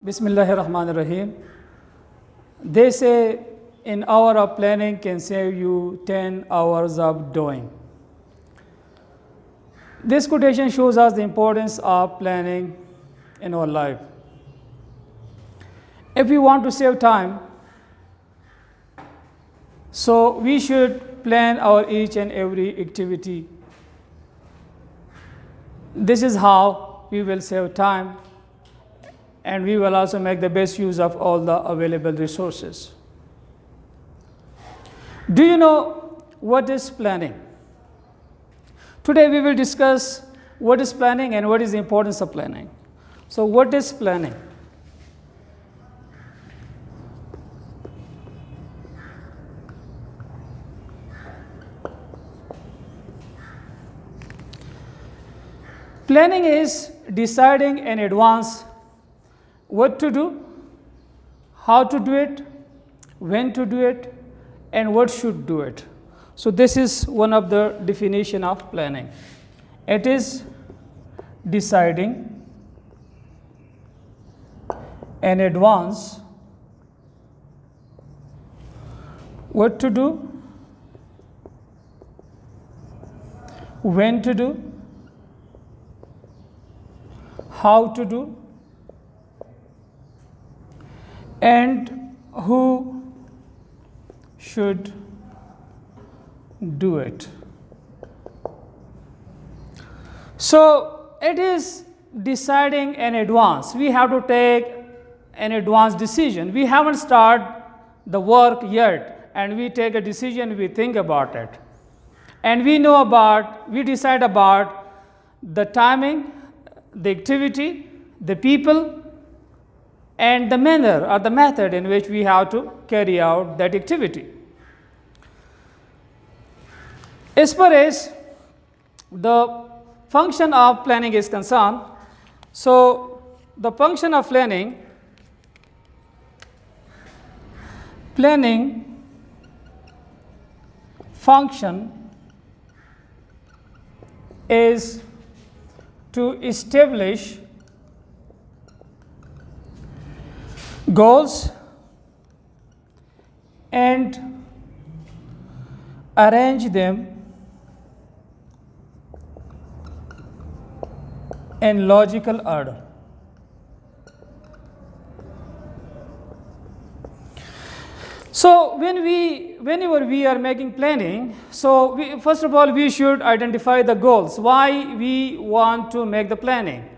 Bismillahirrahmanirrahim. They say an hour of planning can save you 10 hours of doing. This quotation shows us the importance of planning in our life. If we want to save time, so we should plan our each and every activity. This is how we will save time, and we will also make the best use of all the available resources. Do you know what is planning? Today we will discuss what is planning and what is the importance of planning. So what is planning? Planning is deciding in advance what to do, how to do it, when to do it, and what should do it. So this is one of the definition of planning. It is deciding in advance what to do, when to do, how to do, and who should do it. So it is deciding in advance. We have to take an advance decision. We haven't started the work yet, and we take a decision, we think about it. And we decide about the timing, the activity, the people, and the manner or the method in which we have to carry out that activity. As far as the function of planning is concerned, so the function of planning function is to establish goals and arrange them in logical order. So whenever we are making planning, so first of all we should identify the goals. Why we want to make the planning?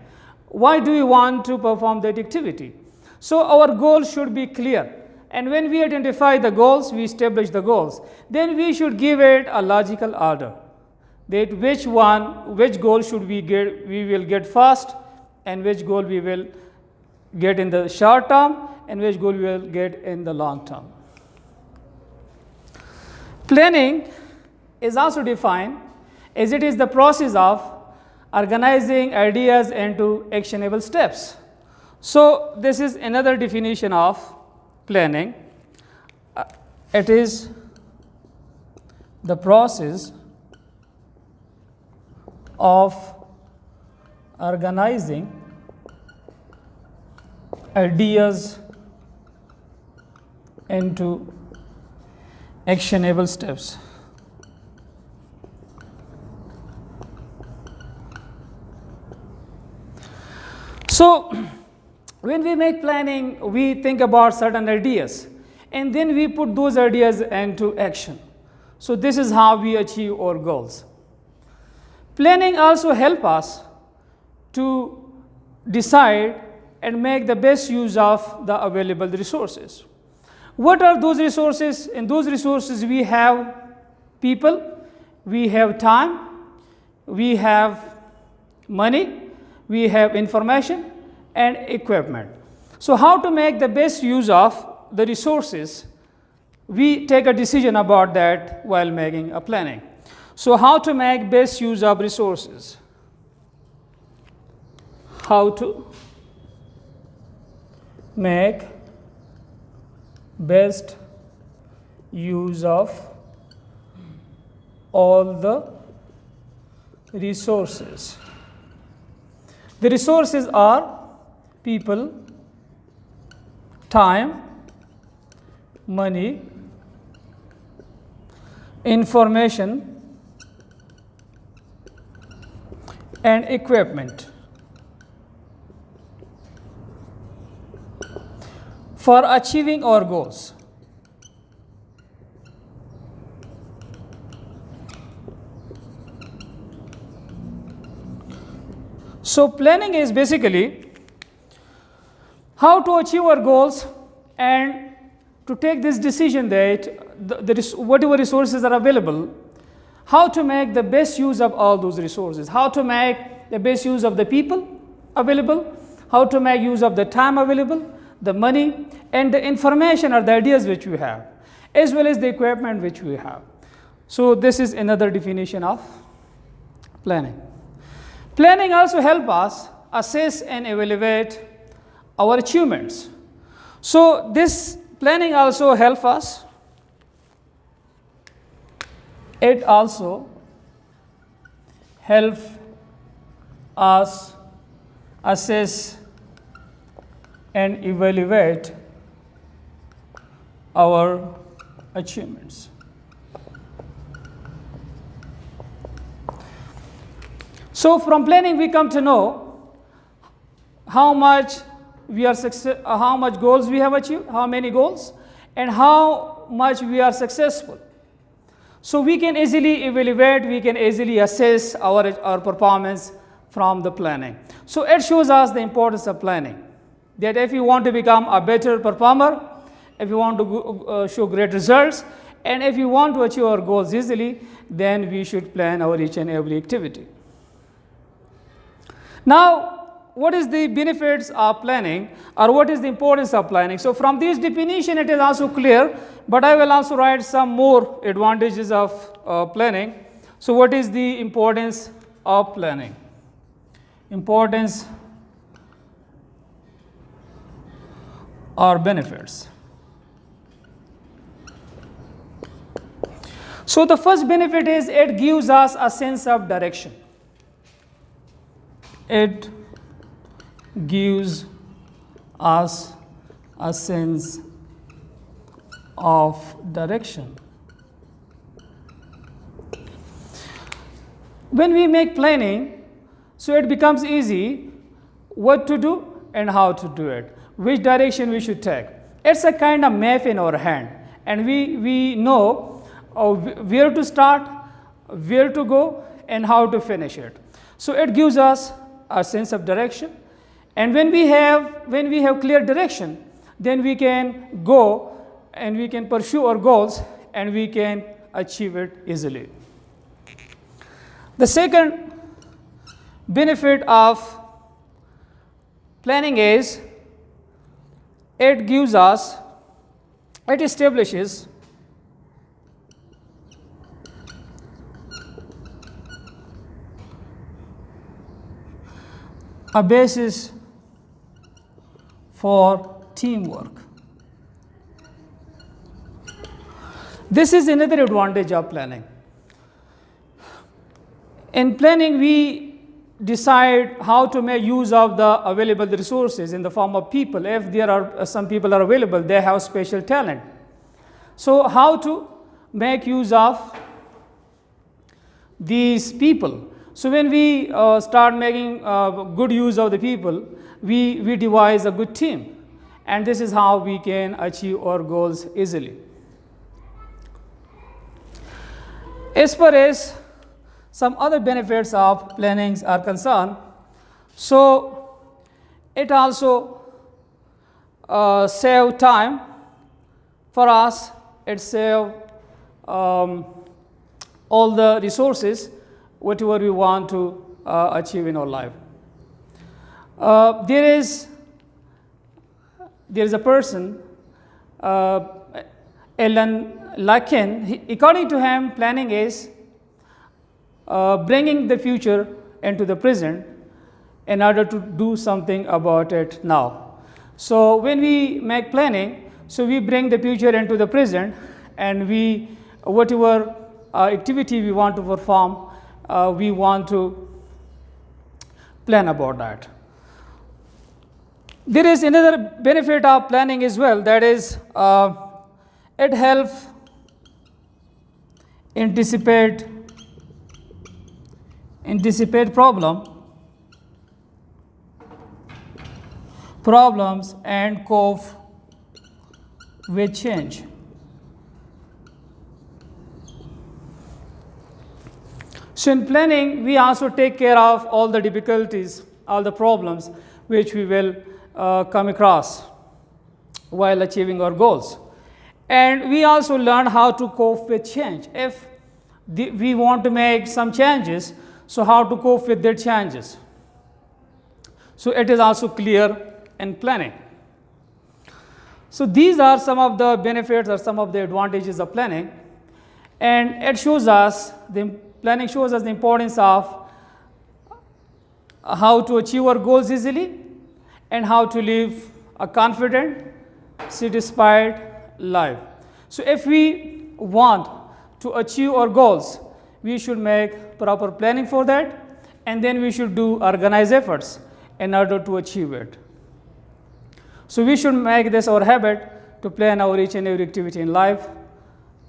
Why do we want to perform that activity? So our goal should be clear, and when we identify the goals, we establish the goals, then we should give it a logical order, that which goal should we will get first, and which goal we will get in the short term, and which goal we will get in the long term. Planning is also defined as it is the process of organizing ideas into actionable steps. So this is another definition of planning. It is the process of organizing ideas into actionable steps. So when we make planning, we think about certain ideas, and then we put those ideas into action. So this is how we achieve our goals. Planning also helps us to decide and make the best use of the available resources. What are those resources? In those resources we have people, we have time, we have money, we have information, and equipment. So how to make the best use of the resources? We take a decision about that while making a planning. So how to make best use of resources? How to make best use of all the resources. The resources are people, time, money, information, and equipment for achieving our goals. So planning is basically how to achieve our goals and to take this decision that whatever resources are available, how to make the best use of all those resources, how to make the best use of the people available, how to make use of the time available, the money, and the information or the ideas which we have, as well as the equipment which we have. So this is another definition of planning. Planning also helps us assess and evaluate our achievements. So this planning also helps us. It also helps us assess and evaluate our achievements. So from planning we come to know how much how much goals we have achieved, how many goals, and how much we are successful. So we can easily evaluate, we can easily assess our performance from the planning. So it shows us the importance of planning, that if you want to become a better performer, if you want to show great results, and if you want to achieve our goals easily, then we should plan our each and every activity. Now, what is the benefits of planning, or what is the importance of planning? So from this definition it is also clear, but I will also write some more advantages of planning. So what is the importance of planning? Importance or benefits. So the first benefit is it gives us a sense of direction. It gives us a sense of direction. When we make planning, so it becomes easy what to do and how to do it, which direction we should take. It's a kind of map in our hand, and we know where to start, where to go, and how to finish it. So it gives us a sense of direction, and when we have clear direction, then we can go and we can pursue our goals and we can achieve it easily. The second benefit of planning is it establishes a basis for teamwork. This is another advantage of planning. In planning, we decide how to make use of the available resources in the form of people. If there are some people are available, they have special talent. So how to make use of these people? So when we start making good use of the people, we devise a good team, and this is how we can achieve our goals easily. As far as some other benefits of plannings are concerned, so it also save time for us. It save all the resources whatever we want to achieve in our life. There is a person, Alan Lakin. According to him, planning is bringing the future into the present in order to do something about it now. So when we make planning, so we bring the future into the present, and whatever activity we want to perform, we want to plan about that. There is another benefit of planning as well, that is it helps anticipate problems and cope with change. So in planning, we also take care of all the difficulties, all the problems which we will come across while achieving our goals. And we also learn how to cope with change. If we want to make some changes, so how to cope with their changes. So it is also clear in planning. So these are some of the benefits or some of the advantages of planning. And it shows us, planning shows us the importance of how to achieve our goals easily and how to live a confident, satisfied life. So if we want to achieve our goals, we should make proper planning for that, and then we should do organized efforts in order to achieve it. So we should make this our habit to plan our each and every activity in life,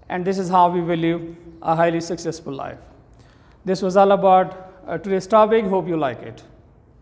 and this is how we will live a highly successful life. This was all about today's topic. Hope you like it.